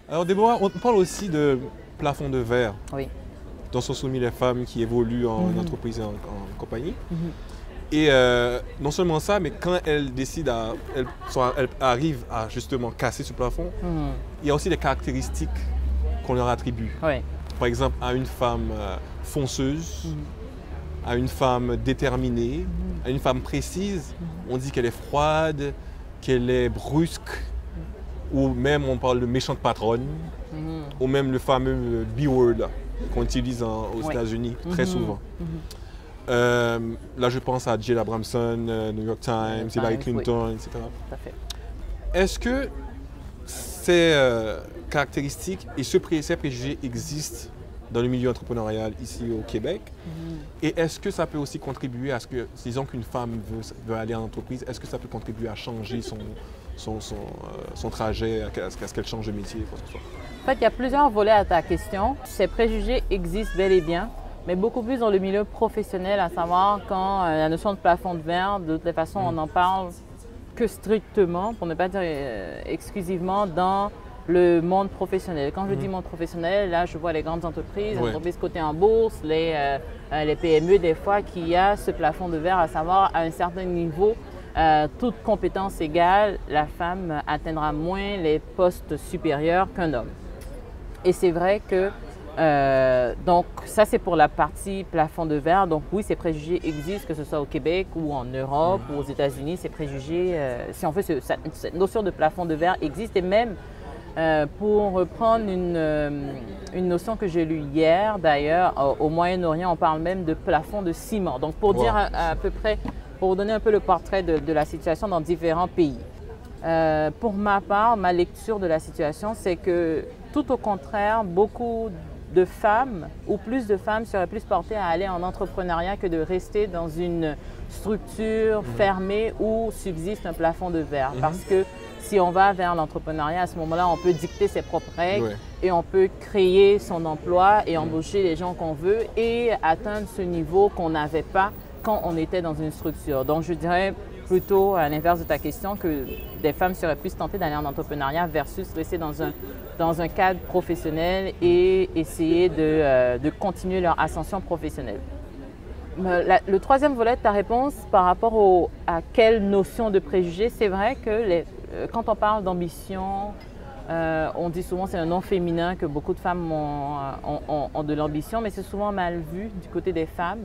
Alors Déborah, on parle aussi de plafond de verre, Oui. dont sont soumises les femmes qui évoluent en entreprise et en compagnie. Mhm. Et non seulement ça, mais quand elles décident, elles arrivent à justement casser ce plafond, Mhm. il y a aussi des caractéristiques qu'on leur attribue. Oui. Par exemple, à une femme fonceuse, Mhm. à une femme déterminée, à une femme précise, on dit qu'elle est froide, qu'elle est brusque, ou même on parle de méchante patronne, Mhm. ou même le fameux B-word là, qu'on utilise aux Oui. États-Unis très souvent. Là, je pense à Jill Abramson, New York Times, Hillary Clinton, etc. Tout à fait. Est-ce que ces caractéristiques et ces préjugés existent dans le milieu entrepreneurial ici au Québec? Et est-ce que ça peut aussi contribuer à ce que, disons qu'une femme veut aller en entreprise, est-ce que ça peut contribuer à changer son trajet, à ce qu'elle change de métier, quoi que ce soit? En fait, il y a plusieurs volets à ta question. Ces préjugés existent bel et bien, mais beaucoup plus dans le milieu professionnel, à savoir quand la notion de plafond de verre, de toutes les façons, on n'en parle que strictement, pour ne pas dire exclusivement, dans le monde professionnel. Quand je dis monde professionnel, là, je vois les grandes entreprises, les entreprises cotées en bourse, les PME, des fois, qui a ce plafond de verre, à savoir, à un certain niveau, toute compétence égale, la femme atteindra moins les postes supérieurs qu'un homme. Et c'est vrai que, donc ça c'est pour la partie plafond de verre. Donc oui, ces préjugés existent, que ce soit au Québec ou en Europe ou aux États-Unis. Ces préjugés, si on fait cette notion de plafond de verre existe. Et même, pour reprendre une notion que j'ai lue hier d'ailleurs, au Moyen-Orient, on parle même de plafond de ciment. Donc pour dire à peu près, pour vous donner un peu le portrait de la situation dans différents pays. Pour ma part, ma lecture de la situation, c'est que tout au contraire, beaucoup de femmes ou plus de femmes seraient plus portées à aller en entrepreneuriat que de rester dans une structure fermée où subsiste un plafond de verre. Parce que si on va vers l'entrepreneuriat, à ce moment-là, on peut dicter ses propres règles et on peut créer son emploi et embaucher les gens qu'on veut et atteindre ce niveau qu'on n'avait pas quand on était dans une structure. Donc, je dirais plutôt à l'inverse de ta question que des femmes seraient plus tentées d'aller en entrepreneuriat versus rester dans un cadre professionnel et essayer de continuer leur ascension professionnelle. Le troisième volet de ta réponse par rapport à quelle notion de préjugé, c'est vrai que quand on parle d'ambition, on dit souvent que c'est un nom féminin, que beaucoup de femmes ont de l'ambition, mais c'est souvent mal vu du côté des femmes.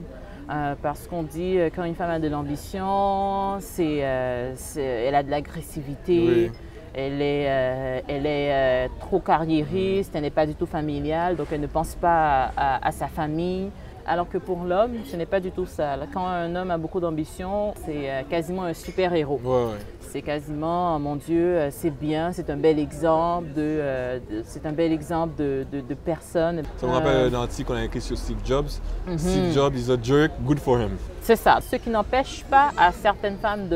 Parce qu'on dit quand une femme a de l'ambition, elle a de l'agressivité, elle est trop carriériste, elle n'est pas du tout familiale, donc elle ne pense pas à sa famille. Alors que pour l'homme, ce n'est pas du tout ça. Quand un homme a beaucoup d'ambition, c'est quasiment un super-héros. C'est quasiment, mon Dieu, c'est bien, c'est un bel exemple de personne. Ça me rappelle un article qu'on a écrit sur Steve Jobs. Steve Jobs is a jerk, good for him. C'est ça. Ce qui n'empêche pas à certaines femmes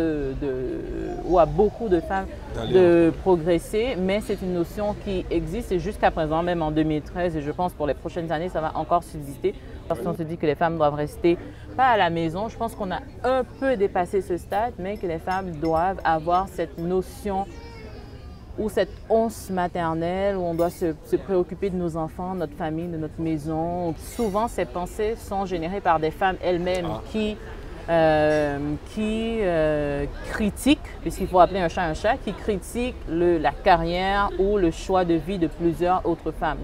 ou à beaucoup de femmes de progresser, mais c'est une notion qui existe et jusqu'à présent, même en 2013, et je pense pour les prochaines années, ça va encore subsister. Parce qu'on se dit que les femmes doivent rester pas à la maison. Je pense qu'on a un peu dépassé ce stade, mais que les femmes doivent avoir cette notion ou cette once maternelle où on doit se préoccuper de nos enfants, notre famille, de notre maison. Souvent, ces pensées sont générées par des femmes elles-mêmes qui critiquent, puisqu'il faut appeler un chat, qui critiquent la carrière ou le choix de vie de plusieurs autres femmes.